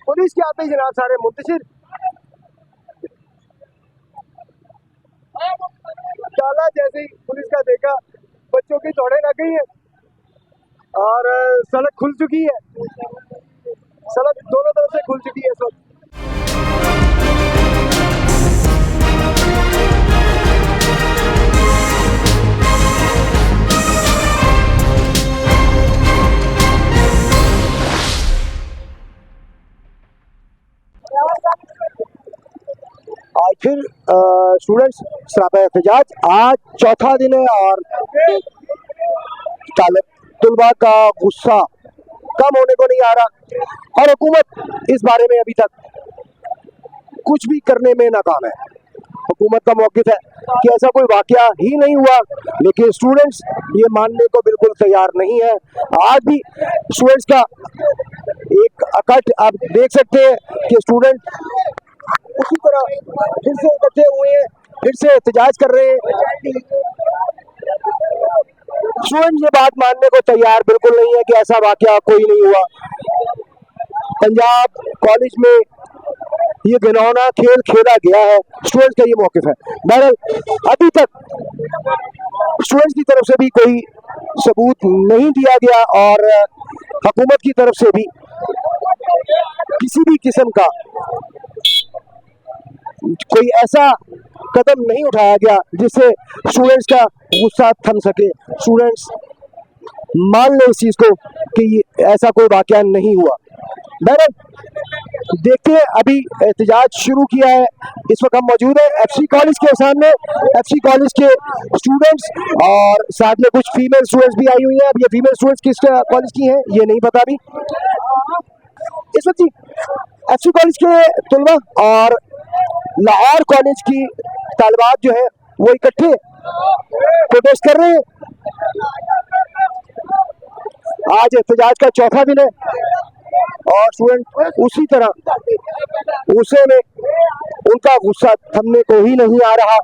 Police के आते ही जनाब सारे मुंतशिर। ताला जैसे ही पुलिस का देखा, बच्चों की दौड़े लग गई है और सड़क खुल चुकी है। सड़क दोनों तरफ से खुल चुकी है इस वक्त। आज फिर स्टूडेंट्स सरापा एहतजाज। आज चौथा दिन है और तलबा का गुस्सा कम होने को नहीं आ रहा और हुकूमत इस बारे में अभी तक कुछ भी करने में नाकाम है। हुकूमत का मौक़िफ़ है कि ऐसा कोई वाक़या ही नहीं हुआ, लेकिन स्टूडेंट्स ये मानने को बिल्कुल तैयार नहीं है। आज भी स्टूडेंट्स का एक इकट्ठ आप देख सकते हैं कि स्टूडेंट उसी तरह फिर से इकट्ठे हुए हैं, फिर से एहतजाज कर रहे हैं। स्टूडेंट ये बात मानने को तैयार बिल्कुल नहीं है कि ऐसा वाक़या कोई नहीं हुआ। पंजाब कॉलेज में ये घिनौना खेल खेला गया है, स्टूडेंट्स का ये मौक़िफ़ है। बहरहाल अभी तक स्टूडेंट्स की तरफ से भी कोई सबूत नहीं दिया गया और हुकूमत की तरफ से भी किसी भी किस्म का कोई ऐसा कदम नहीं उठाया गया जिससे स्टूडेंट्स का गुस्सा थम सके। स्टूडेंट्स मान लें इस चीज़ को कि ऐसा कोई वाक़या नहीं हुआ। बहरहाल देखते हैं, अभी एहतजाज शुरू किया है। इस वक्त हम मौजूद है एफसी कॉलेज के सामने। एफसी कॉलेज के स्टूडेंट्स और साथ में कुछ फीमेल स्टूडेंट्स भी आई हुई हैं। अब ये फीमेल स्टूडेंट्स किस कॉलेज की हैं ये नहीं पता अभी। इस वक्त एफसी कॉलेज के तलबा और लाहौर कॉलेज की तालिबात जो है वो इकट्ठे प्रोटेस्ट कर रहे हैं। आज एहतजाज का चौथा दिन है और स्टूडेंट उसी तरह गुस्से में, उनका गुस्सा थमने को ही नहीं आ रहा।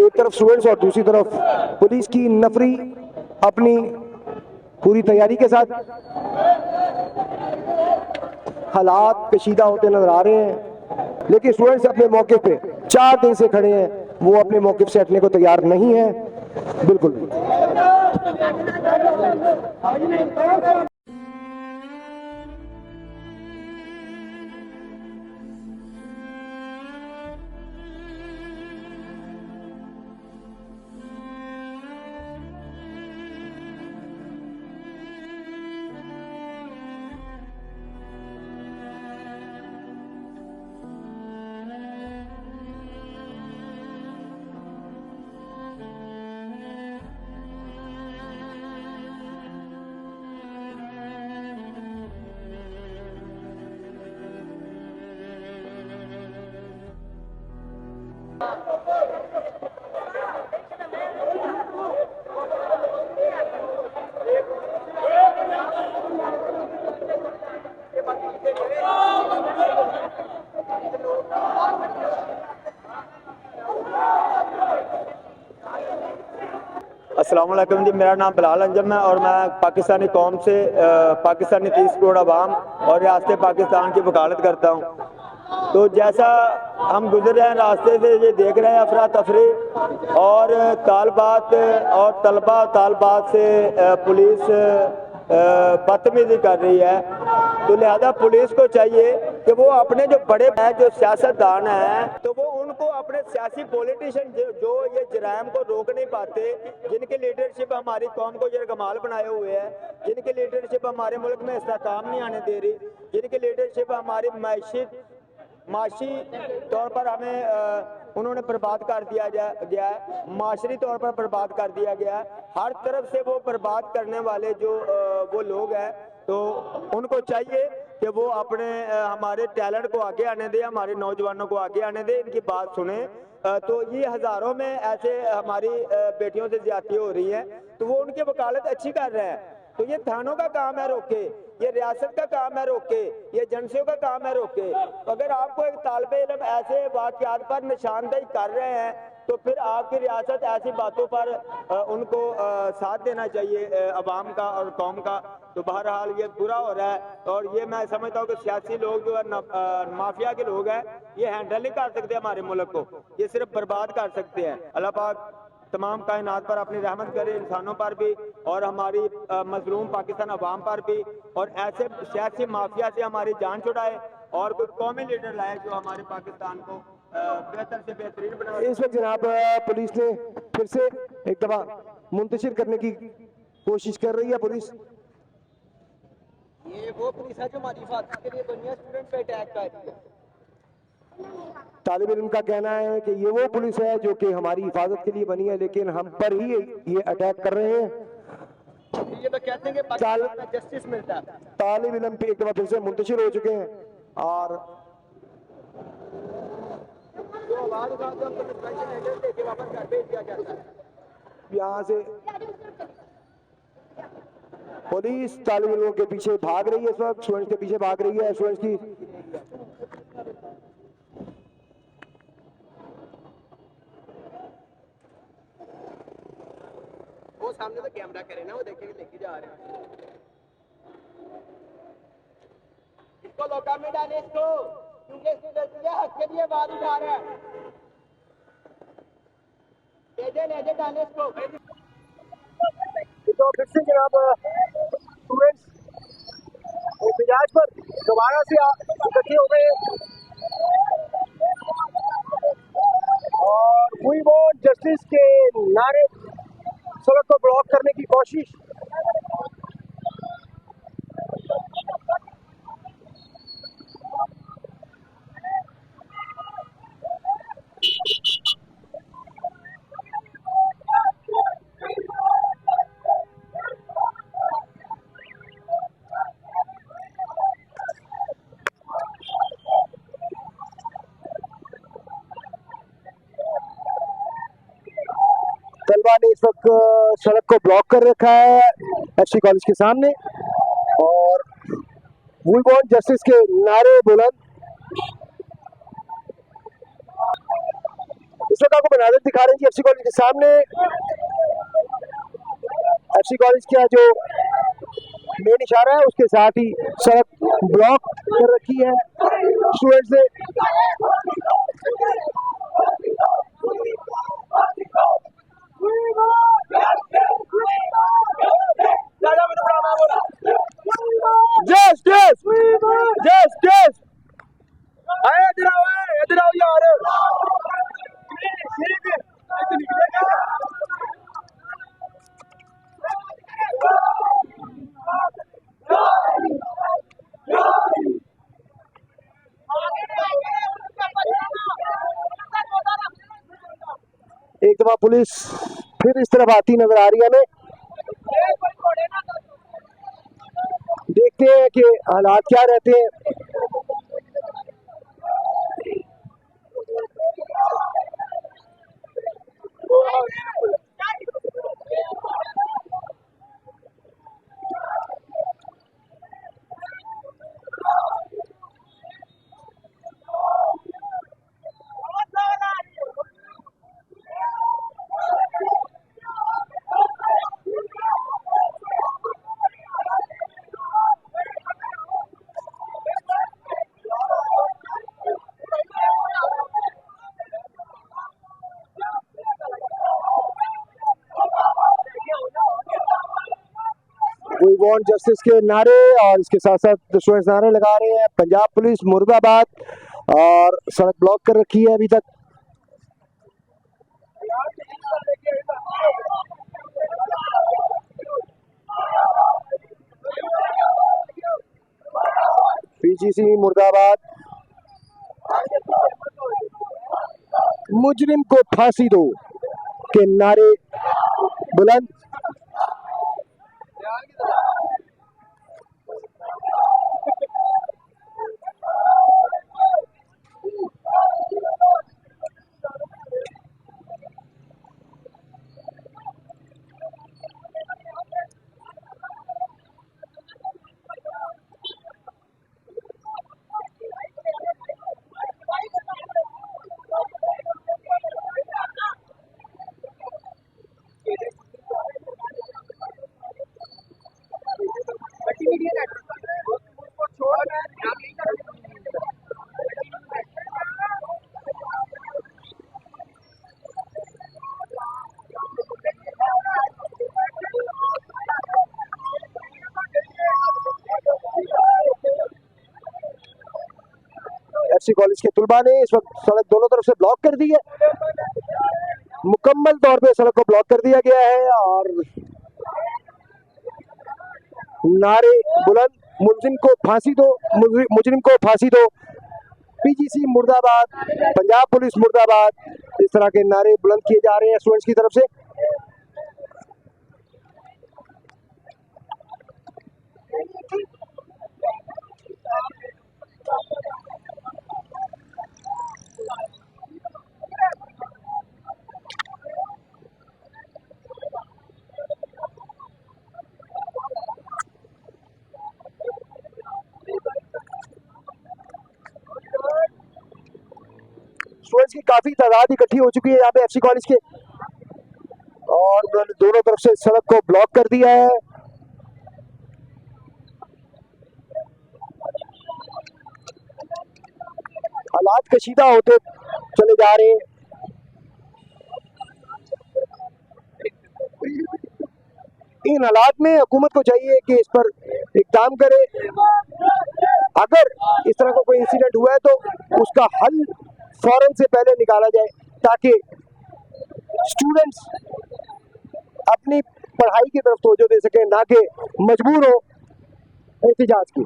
तरफ स्टूडेंट्स और दूसरी तरफ पुलिस की नफरी अपनी पूरी तैयारी के साथ। हालात पेचीदा होते नजर आ रहे हैं, लेकिन स्टूडेंट्स अपने मौके पे 4 दिन से खड़े हैं, वो अपने मौके से हटने को तैयार नहीं है बिल्कुल। अस्सलाम वालेकुम जी, मेरा नाम बिलाल अंजम है और मैं पाकिस्तानी कौम से पाकिस्तानी 30 करोड़ आवाम और रियासत पाकिस्तान की वकालत करता हूँ। तो जैसा हम गुजर रहे हैं रास्ते से, ये देख रहे हैं अफरा तफरी और तालबात और तलबा तालबात से पुलिस बदतमीजी कर रही है। तो लिहाजा पुलिस को चाहिए कि वो अपने जो बड़े जो सियासतदान हैं, तो वो उनको अपने सियासी पॉलिटिशियन जो ये जराइम को रोक नहीं पाते, जिनकी लीडरशिप हमारी कौम को यरगमाल बनाए हुए है, जिनकी लीडरशिप हमारे मुल्क में इस्तेहकाम नहीं आने दे रही, जिनकी लीडरशिप हमारी माशी तौर पर हमें उन्होंने बर्बाद कर दिया गया है, माशरी तौर पर बर्बाद कर दिया गया है। हर तरफ से वो बर्बाद करने वाले जो वो लोग हैं, तो उनको चाहिए कि वो अपने हमारे टैलेंट को आगे आने दें, हमारे नौजवानों को आगे आने दें, इनकी बात सुने। तो ये हज़ारों में ऐसे हमारी बेटियों से ज्यादती हो रही है, तो वो उनकी वकालत अच्छी कर रहे हैं। तो ये थानों का काम है रोके, ये रियासत का काम है रोके, ये एजेंसियों का काम है रोके। अगर आपको एक तालिबे इल्म ऐसे वाक़यात पर निशानदेही कर रहे हैं, तो फिर आपकी रियासत ऐसी बातों पर उनको साथ देना चाहिए अवाम का और कौम का। तो बहरहाल ये बुरा हो रहा है, और ये मैं समझता हूँ कि सियासी लोग जो है माफिया के लोग हैं, ये हैंडल नहीं कर सकते हमारे मुल्क को, ये सिर्फ बर्बाद कर सकते हैं। अल्लाह पाक तमाम कायनात पर अपनी रहमत करे, इंसानों पर भी और हमारी मजलूम पाकिस्तान अवाम पर भी, और ऐसे सियासी माफिया से हमारी जान छुड़ाए और कुछ कौमी लीडर लाए जो हमारे पाकिस्तान को बेहतर से बेहतरीन बनाए। इस वक्त जनाब पुलिस ने फिर से एक दफा मुंतशिर करने की कोशिश कर रही है। पुलिस ये वो पुलिस है जो हमारी हिफाजत के लिए बनी है, स्टूडेंट पे अटैक कर रही है। तालिब इल्म का कहना है कि ये वो पुलिस है जो कि हमारी हिफाजत के लिए बनी है, लेकिन हम पर ही ये अटैक कर रहे हैं। ये तो कहते हैं कि पाकिस्तान में जस्टिस मिलता है। तालिब इल्म पे एक दफा फिर से मुंतशिर हो चुके हैं और जो आवाज उठाते हैं उनको सस्पेंशन लेटर देके वापस घर भेज दिया जाता है। यहाँ से पुलिस तालिब इल्मों के पीछे भाग रही है, इस वक्त स्टूडेंट्स के पीछे भाग रही है। स्टूडेंट्स की वो सामने तो कैमरा करे ना, वो देखेंगे लेके जा रहे हैं। इसको लोका में डाले इसको, क्योंकि इसके हक के लिए बात उठा रहा है। ले दे डाले इसको। तो फिर से जनाब स्टूडेंट्स मिजाज पर दोबारा से इकट्ठे हो गए और वी वांट जस्टिस के नारे सड़क को ब्लॉक करने की कोशिश। तलबा ने इस वक्त सड़क को ब्लॉक कर रखा है एफसी कॉलेज के सामने और वी वांट जस्टिस के नारे बुलंद इस वक्त आपको बनारस दिखा रहे हैं एफसी कॉलेज के सामने। एफसी कॉलेज का जो मेन इशारा है उसके साथ ही सड़क ब्लॉक कर रखी है स्टूडेंट से। जस्टिस जस्टिस आए इधर आओ यार। एक दफा पुलिस फिर इस तरफ आती नजर आ रही है हमें। देखते हैं कि हालात क्या रहते हैं। वी वांट जस्टिस के नारे और इसके साथ साथ स्टूडेंट्स नारे लगा रहे हैं। पंजाब पुलिस मुर्दाबाद, और सड़क ब्लॉक कर रखी है अभी तक। पीजीसी मुर्दाबाद, मुजरिम को फांसी दो के नारे बुलंद। एफसी कॉलेज के तुलबा ने इस वक्त सड़क दोनों तरफ से ब्लॉक कर दी है, मुकम्मल तौर पे सड़क को ब्लॉक कर दिया गया है और नारे बुलंद, मुलजिम को फांसी दो, मुजरिम को फांसी दो, पीजीसी मुर्दाबाद, पंजाब पुलिस मुर्दाबाद, इस तरह के नारे बुलंद किए जा रहे हैं स्टूडेंट्स की तरफ से। स्टूडेंट्स की काफी तादाद इकट्ठी हो चुकी है यहाँ पे एफसी कॉलेज के, और दोनों तरफ से सड़क को ब्लॉक कर दिया है। हालात कशीदा होते चले जा रहे हैं। इन हालात में हुकूमत को चाहिए कि इस पर इक़दाम करे। अगर इस तरह का कोई इंसिडेंट हुआ है तो उसका हल फौरन से पहले निकाला जाए ताकि स्टूडेंट्स अपनी पढ़ाई की तरफ तवज्जो दे सके, ना कि मजबूर हो एहतिजाज की।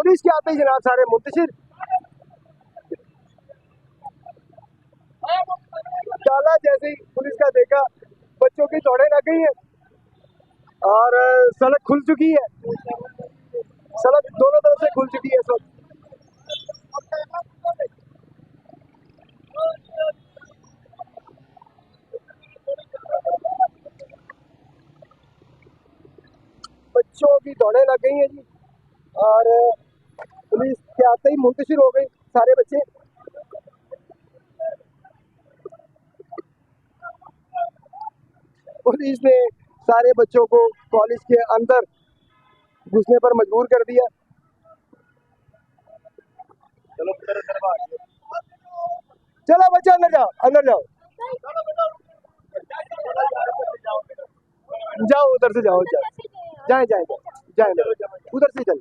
पुलिस के आते ही जनाब सारे मुंतशिर। ताला जैसे ही पुलिस का देखा, बच्चों की दौड़े लग गई है और सड़क खुल चुकी है। सड़क दोनों तरफ से खुल चुकी है इस वक्त। बच्चों की दौड़े लग गई हैं जी और पुलिस के आते ही मुंतशिर हो गए सारे बच्चे। पुलिस ने सारे बच्चों को कॉलेज के अंदर घुसने पर मजबूर कर दिया। चलो बच्चे अंदर जाओ, अंदर जाओ, जाओ उधर से जाओ, जाए जाए जाए उधर से चल।